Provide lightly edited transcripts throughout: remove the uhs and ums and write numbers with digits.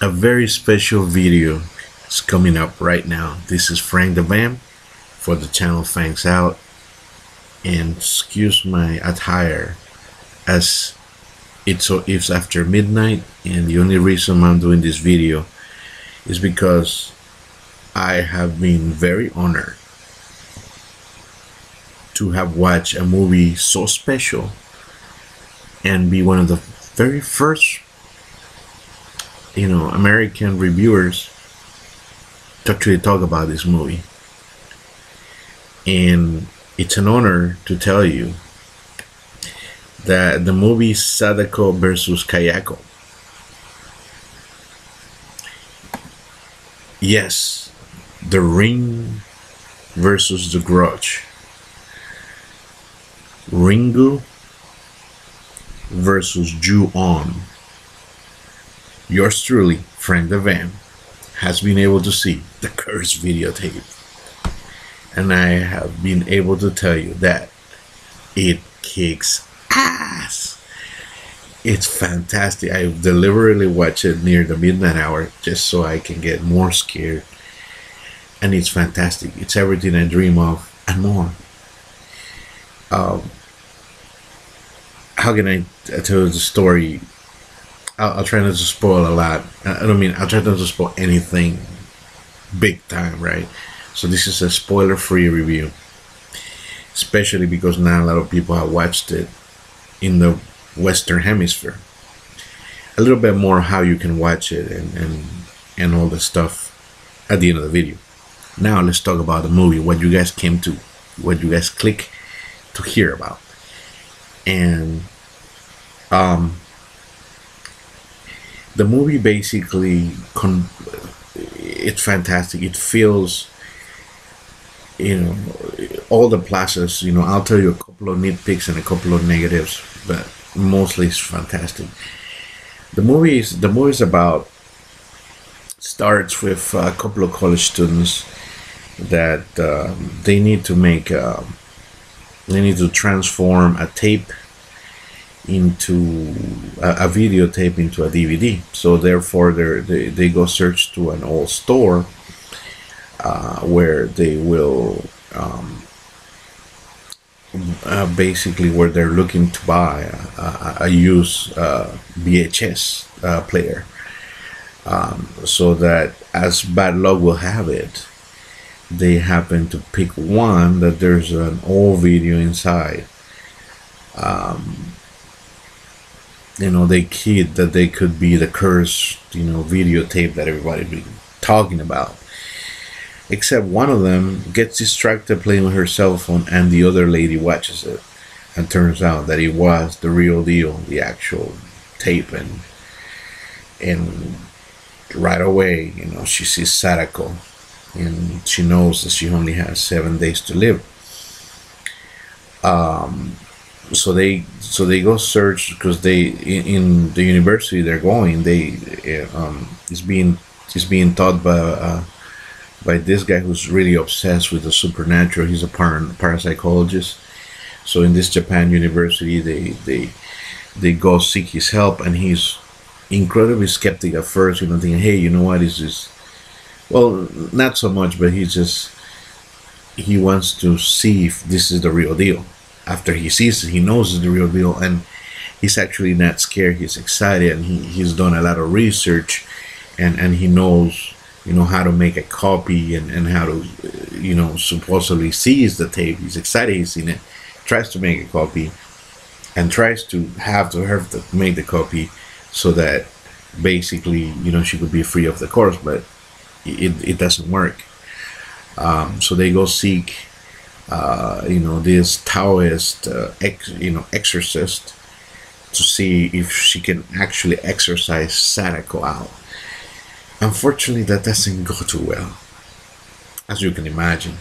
A very special video is coming up right now. This is Frank the Vamp for the channel Fangs Out. And excuse my attire as it's after midnight, and the only reason I'm doing this video is because I have been very honored to have watched a movie so special and be one of the very first American reviewers to actually talk about this movie. And it's an honor to tell you that the movie Sadako versus Kayako. Yes, the Ring versus the Grudge. Ringu versus Ju-on. Yours truly, Frank the Vamp, has been able to see the cursed videotape. And I have been able to tell you that it kicks ass. It's fantastic. I deliberately watch it near the midnight hour just so I can get more scared. And it's fantastic. It's everything I dream of and more. How can I tell the story? I'll try not to spoil a lot. I'll try not to spoil anything big time, right? So this is a spoiler-free review, especially because not a lot of people have watched it in the Western Hemisphere. A little bit more how you can watch it and all the stuff at the end of the video. Now let's talk about the movie, what you guys came to, what you guys click to hear about. And the movie basically, it's fantastic. It feels, all the pluses. I'll tell you a couple of nitpicks and a couple of negatives, but mostly it's fantastic. The movie is about, starts with a couple of college students that they need to transform a tape into a videotape into a DVD. So therefore they go search to an old store where they will basically where they're looking to buy a used VHS player, so that, as bad luck will have it, they happen to pick one that there's an old video inside. They kid that they could be the cursed, videotape that everybody's been talking about. Except one of them gets distracted playing with her cell phone, and the other lady watches it, and turns out that it was the real deal, the actual tape. And right away, she sees Sadako, and she knows that she only has 7 days to live. So they go search, because in the university they're going, it's being taught by this guy who's really obsessed with the supernatural. He's a parapsychologist. So in this Japan university, they go seek his help, and he's incredibly skeptic at first, thinking, hey, you know what, is this? Well, not so much, but he wants to see if this is the real deal. After he sees it, he knows it's the real deal, and he's actually not scared. He's excited, and he's done a lot of research, and he knows, how to make a copy, and how to, supposedly sees the tape. He's excited. He's seen it. Tries to make a copy, and tries to have her to make the copy, so that basically, she could be free of the course. But it doesn't work. So they go seek, this Taoist, exorcist, to see if she can actually exorcise Sadako out. Unfortunately, that doesn't go too well, as you can imagine.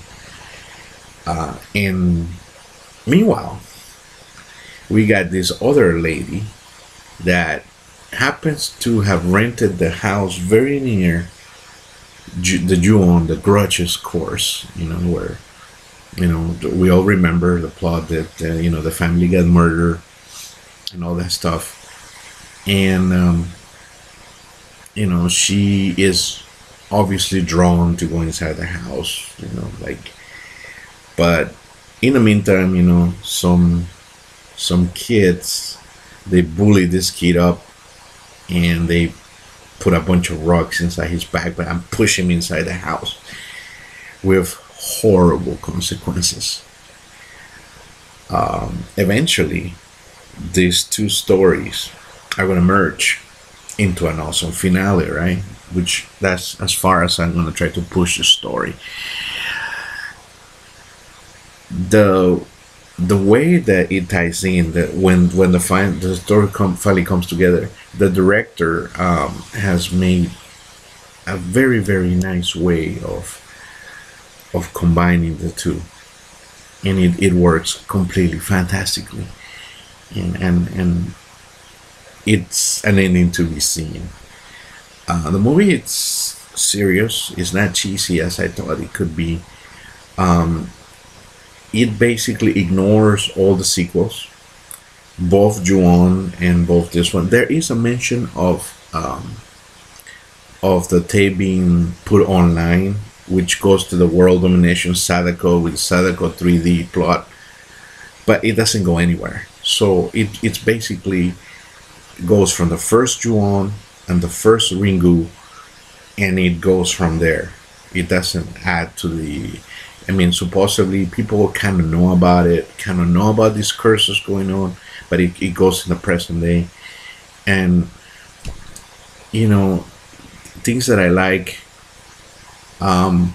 And meanwhile, we got this other lady that happens to have rented the house very near the Ju-on, the Grudges course, where, we all remember the plot that, the family got murdered and all that stuff. And she is obviously drawn to go inside the house, like, but in the meantime, some kids, they bully this kid up, and they put a bunch of rocks inside his backpack and push him inside the house with horrible consequences. Eventually, these two stories are going to merge into an awesome finale, right? Which, that's as far as I'm going to try to push the story. The way that it ties in, that when the story finally comes together, the director has made a very, very nice way of combining the two, and it works completely fantastically, and it's an ending to be seen. The movie, it's serious. It's not cheesy as I thought it could be. Um, it basically ignores all the sequels, both Ju-on and both this one. There is a mention of the tape being put online, which goes to the world domination Sadako with Sadako 3D plot, but it doesn't go anywhere. So it's basically goes from the first Ju-on and the first Ringu, and it goes from there. It doesn't add to the. I mean, supposedly people kind of know about it, kind of know about these curses going on, but it goes in the present day. And, things that I like, um,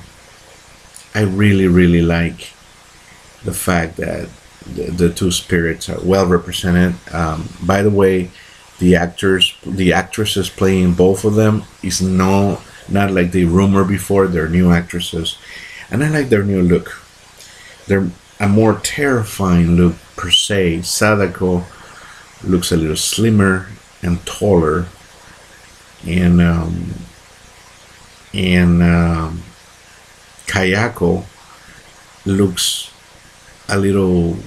I really, really like the fact that the two spirits are well represented. By the way, the actresses playing both of them is not like the rumor before. They're new actresses, and I like their new look. They're a more terrifying look per se. Sadako looks a little slimmer and taller, and Kayako looks a little.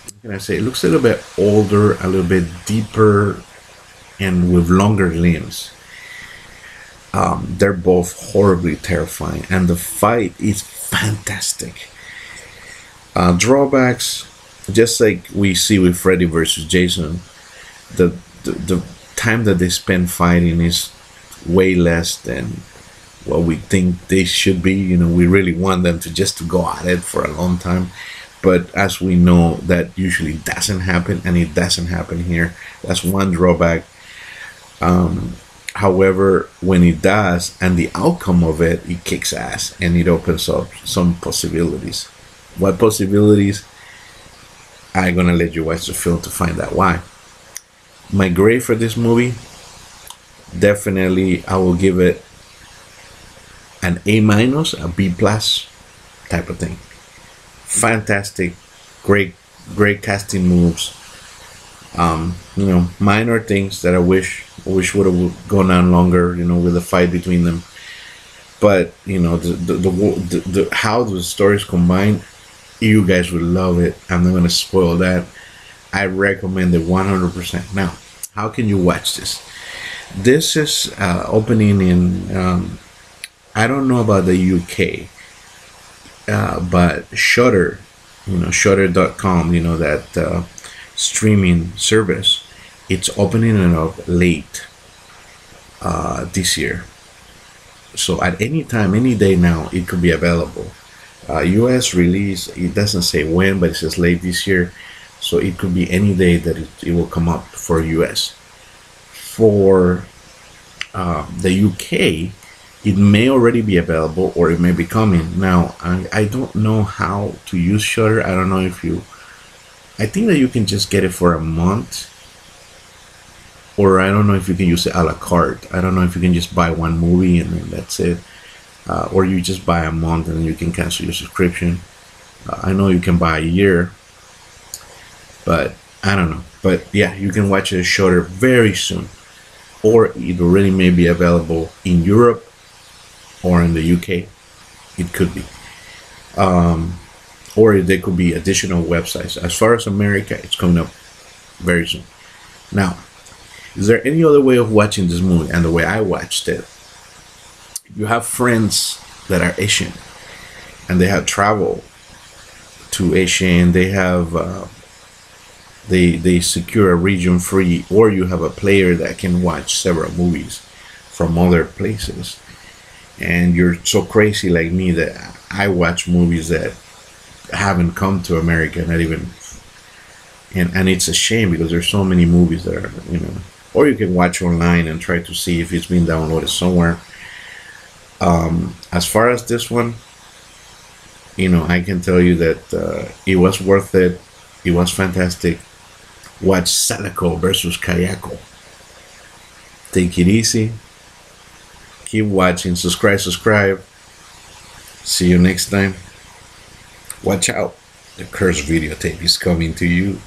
What can I say? It looks a little bit older, a little bit deeper, and with longer limbs. They're both horribly terrifying, and the fight is fantastic. Drawbacks, just like we see with Freddy versus Jason, the time that they spend fighting is way less than what we think they should be. We really want them to go at it for a long time, but as we know, that usually doesn't happen, and it doesn't happen here. That's one drawback. However, when it does, and the outcome of it kicks ass, and it opens up some possibilities. What possibilities? I'm gonna let you watch the film to find out why. My grade for this movie, definitely I will give it an A minus, a B plus type of thing. Fantastic, great casting moves. Minor things that I wish would have gone on longer, with the fight between them. But the how the stories combine, you guys would love it. I'm not gonna spoil that. I recommend it 100%. Now, how can you watch this? This is opening in. I don't know about the UK, but Shutter, Shutter.com, that streaming service, it's opening it up late this year. So at any time, any day now, it could be available. US release, it doesn't say when, but it says late this year. So it could be any day that it will come up for US. For the UK, it may already be available, or it may be coming. Now, I don't know how to use Shutter. I don't know if you. I think that you can just get it for a month, or I don't know if you can use it a la carte. I don't know if you can just buy one movie and then that's it, or you just buy a month and then you can cancel your subscription. I know you can buy a year, but I don't know. But yeah, you can watch it Shutter very soon, or it already may be available in Europe or in the UK. It could be. Or there could be additional websites. As far as America, it's coming up very soon. Now, Is there any other way of watching this movie? And the way I watched it, you have friends that are Asian and they have traveled to Asia, and they have they secure a region free, or you have a player that can watch several movies from other places, and you're so crazy like me that I watch movies that haven't come to America, not even, and it's a shame because there's so many movies that are, or you can watch online and try to see if it's been downloaded somewhere. As far as this one, I can tell you that it was worth it. It was fantastic. Watch Sadako versus Kayako. Take it easy. Keep watching. Subscribe. See you next time. Watch out. The cursed videotape is coming to you.